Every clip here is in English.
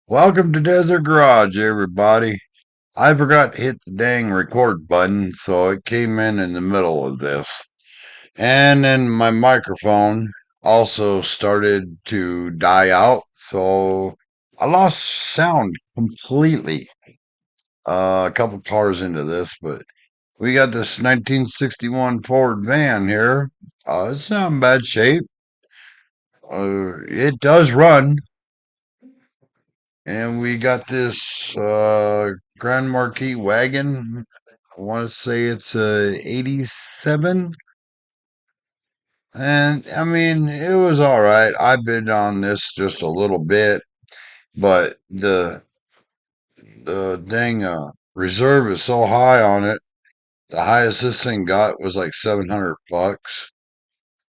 Welcome to Desert Garage, everybody. I forgot to hit the dang record button, so it came in the middle of this. And then my microphone also started to die out, so I lost sound completely. A couple cars into this, but we got this 1961 Ford van here. It's not in bad shape. It does run. And we got this Grand Marquis wagon. I want to say it's a 87. And I mean, it was all right. I've been on this just a little bit, but the dang reserve is so high on it. The highest this thing got was like 700 bucks,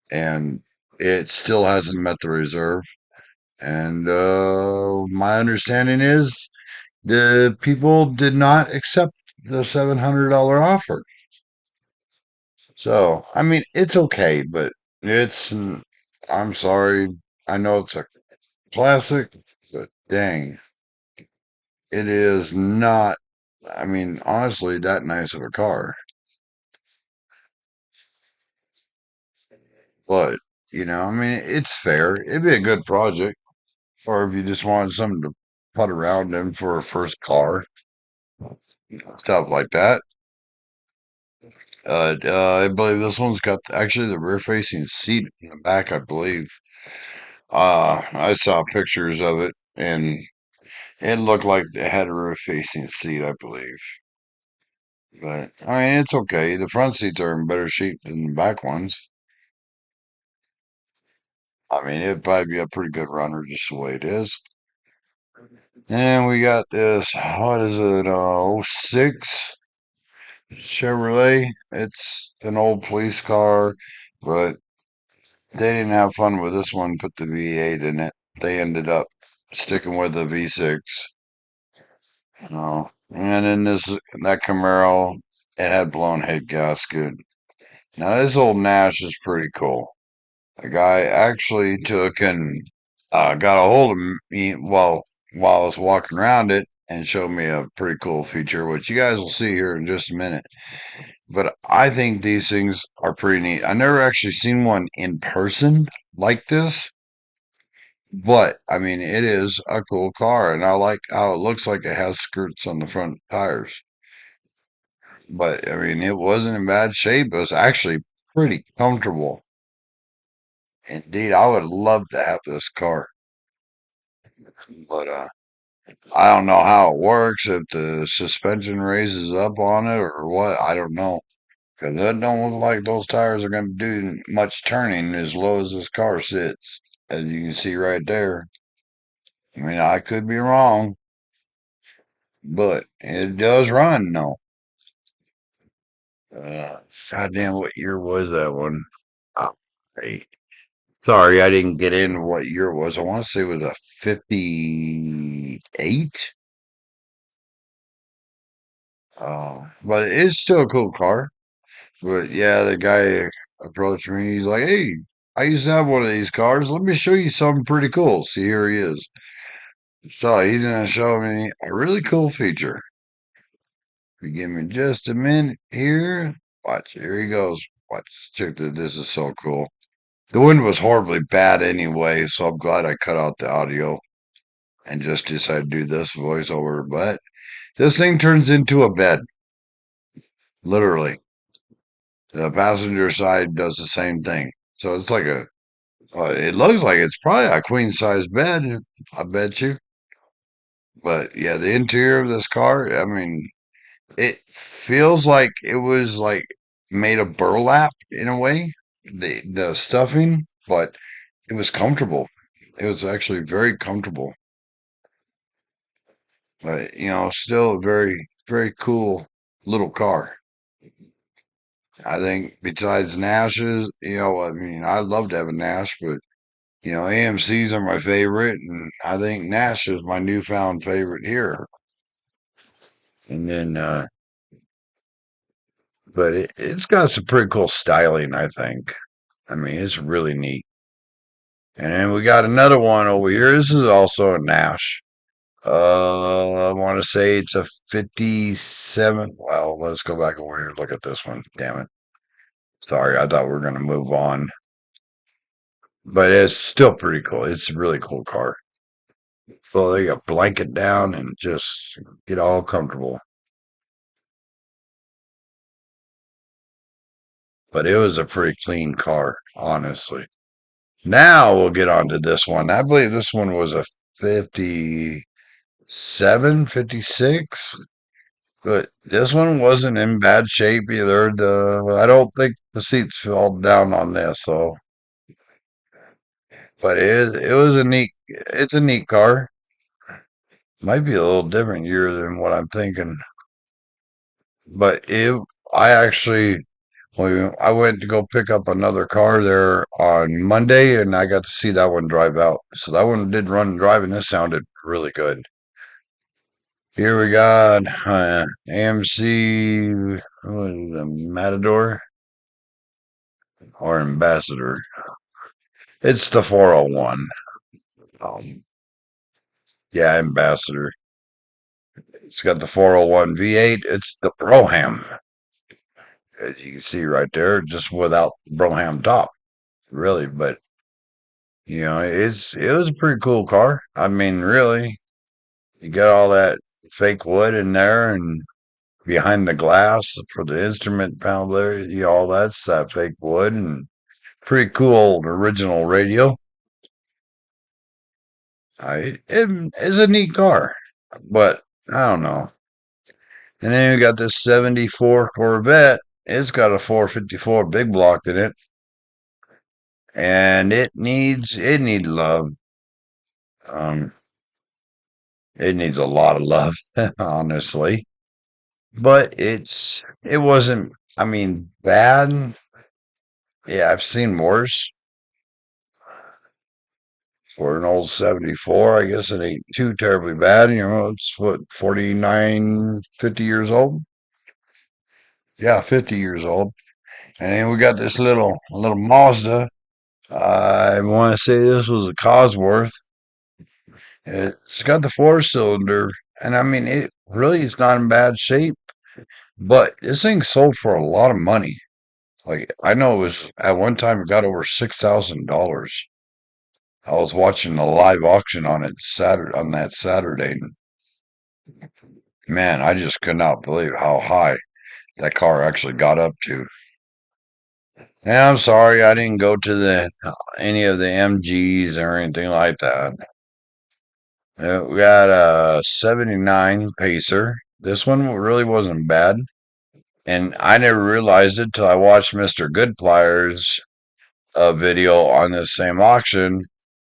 and it still hasn't met the reserve. And my understanding is the people did not accept the $700 offer. So, I mean, it's okay, but I'm sorry. I know it's a classic, but dang, it is not, I mean, honestly, that nice of a car. But, I mean, it's fair. It'd be a good project. Or if you just wanted something to put around in for a first car, stuff like that. I believe this one's got actually the rear facing seat in the back, I believe. I saw pictures of it and it looked like it had a rear facing seat, I believe. But I mean, it's okay. The front seats are in better shape than the back ones. I mean, it'd probably be a pretty good runner just the way it is. And we got this, what is it, '06 Chevrolet. It's an old police car, but they didn't have fun with this one, put the V8 in it. They ended up sticking with the V6. And then that Camaro, it had blown head gasket. Now this old Nash is pretty cool. A guy actually took and got a hold of me while I was walking around it and showed me a pretty cool feature, which you guys will see here in just a minute. But I think these things are pretty neat. I never actually seen one in person like this. But I mean, it is a cool car, and I like how it looks like it has skirts on the front tires. But I mean, it wasn't in bad shape. It was actually pretty comfortable. Indeed, I would love to have this car, but I don't know how it works. If the suspension raises up on it or what, I don't know. Because that don't look like those tires are going to do much turning as low as this car sits, as you can see right there. I mean, I could be wrong, but it does run, though. Goddamn, what year was that one? Oh, hey. Sorry, I didn't get in what year it was. I want to say it was a 58. But it's still a cool car. But yeah, the guy approached me. He's like, "Hey, I used to have one of these cars. Let me show you something pretty cool." See, here he is. So he's gonna show me a really cool feature. If you give me just a minute here, watch. Here he goes. Watch. Check that. This is so cool. The wind was horribly bad anyway, so I'm glad I cut out the audio and just decided to do this voiceover. But this thing turns into a bed, literally. The passenger side does the same thing. So it's like it looks like it's probably a queen size bed, I bet you. But yeah, the interior of this car, I mean, it feels like it was like made of burlap in a way, the stuffing, but it was comfortable. It was actually very comfortable. But still a very, very cool little car. I think besides Nash's, I mean, I'd love to have a Nash, but AMC's are my favorite, and I think Nash is my newfound favorite here. And then, but it's got some pretty cool styling, I think. I mean, it's really neat. And then we got another one over here. This is also a Nash. I want to say it's a 57. Well, let's go back over here and look at this one. Damn it. Sorry, I thought we were going to move on. But it's still pretty cool. It's a really cool car. So they got blanket down and just get all comfortable. But it was a pretty clean car, honestly. Now we'll get on to this one. I believe this one was a 57, 56. But this one wasn't in bad shape either. I don't think the seats fell down on this, so but it was a neat it's a neat car. Might be a little different year than what I'm thinking. But it I actually well, I went to go pick up another car there on Monday and I got to see that one drive out. So that one did run and drive and this sounded really good. Here we got AMC what is it, Matador or Ambassador. It's the 401. Um, yeah, Ambassador. It's got the 401 V8. It's the Broham, as you can see right there, just without the Broham top, really. But it was a pretty cool car. I mean, really, you got all that fake wood in there, and behind the glass for the instrument panel there, all that's that fake wood, and pretty cool old original radio. It is a neat car, but I don't know. And then you got this 74 Corvette. It's got a 454 big block in it. And it needs love. Um, it needs a lot of love, honestly. But it wasn't, I mean, bad. Yeah, I've seen worse for an old 74. I guess it ain't too terribly bad. It's what, 49, 50 years old? Yeah, 50 years old. And then we got this little Mazda. I want to say this was a Cosworth. It's got the four cylinder, and I mean, it really is not in bad shape, but this thing sold for a lot of money. Like, I know it was at one time it got over $6,000. I was watching a live auction on it on that Saturday. And man, I just could not believe how high that car actually got up to. And I'm sorry, I didn't go to the any of the MGs or anything like that. We got a 79 Pacer. This one really wasn't bad. And I never realized it till I watched Mr. Goodplyer's video on this same auction.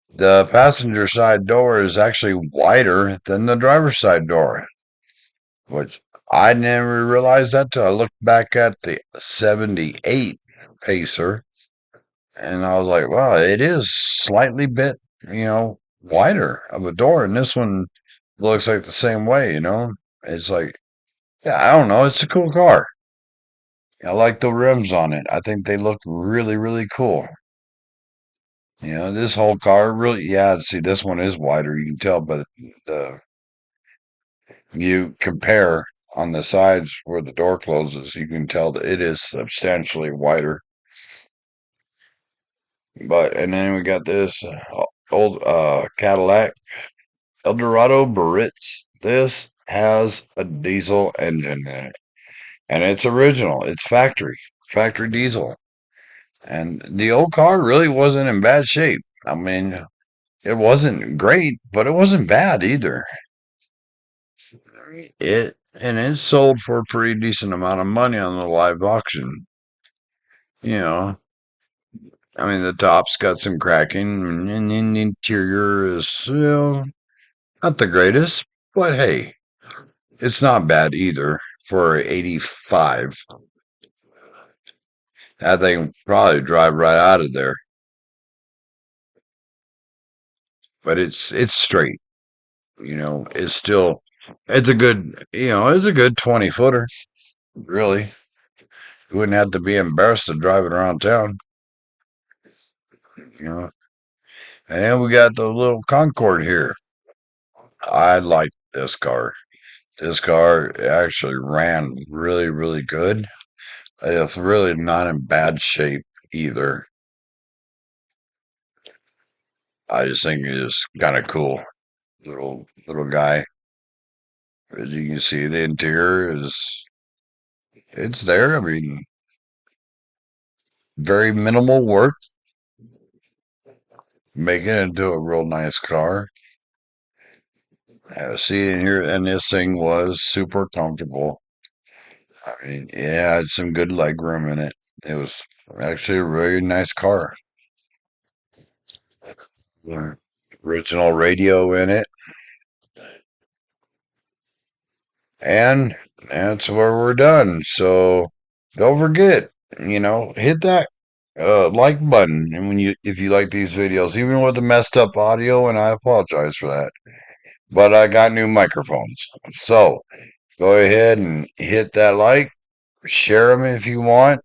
The passenger side door is actually wider than the driver's side door, which I never realized that till I looked back at the 78 Pacer. And I was like, wow, it is slightly bit, wider of a door. And this one looks like the same way. It's like, yeah, I don't know. It's a cool car. I like the rims on it. I think they look really, really cool. This whole car really, yeah, see, this one is wider. You can tell, but the, you compare on the sides where the door closes, you can tell that it is substantially wider. And then we got this old Cadillac Eldorado Baritz. This has a diesel engine in it, and it's original. It's factory diesel. And the old car really wasn't in bad shape. I mean, it wasn't great, but it wasn't bad either. It sold for a pretty decent amount of money on the live auction. You know, I mean, the top's got some cracking, and the interior is, not the greatest, but hey, it's not bad either for 85. That thing probably drive right out of there, but it's straight. It's still it's a good 20 footer, really. You wouldn't have to be embarrassed to drive it around town, you know. And we got the little Concorde here. I like this car. This car actually ran really, really good. It's really not in bad shape either. I just think it's kind of cool. Little guy. As you can see, the interior is it's there. I mean, very minimal work, making it into a real nice car. Seating here, and this thing was super comfortable. I mean, it had some good leg room in it. It was actually a really nice car. Yeah. Original radio in it, and that's where we're done. So don't forget, hit that like button, and when you if you like these videos, even with the messed up audio, and I apologize for that, but I got new microphones, so go ahead and hit that like, share them if you want.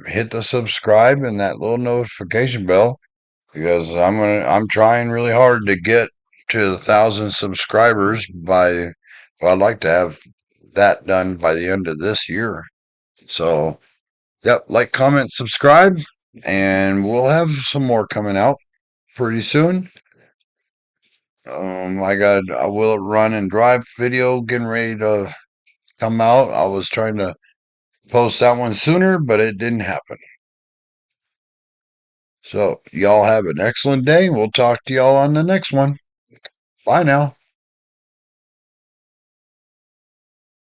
Hit the subscribe and that little notification bell because I'm trying really hard to get to 1,000 subscribers by. Well, I'd like to have that done by the end of this year. So, yep, like, comment, subscribe, and we'll have some more coming out pretty soon. I got a Will It Run and Drive video getting ready to come out. I was trying to post that one sooner, but it didn't happen. So, y'all have an excellent day. We'll talk to y'all on the next one. Bye now.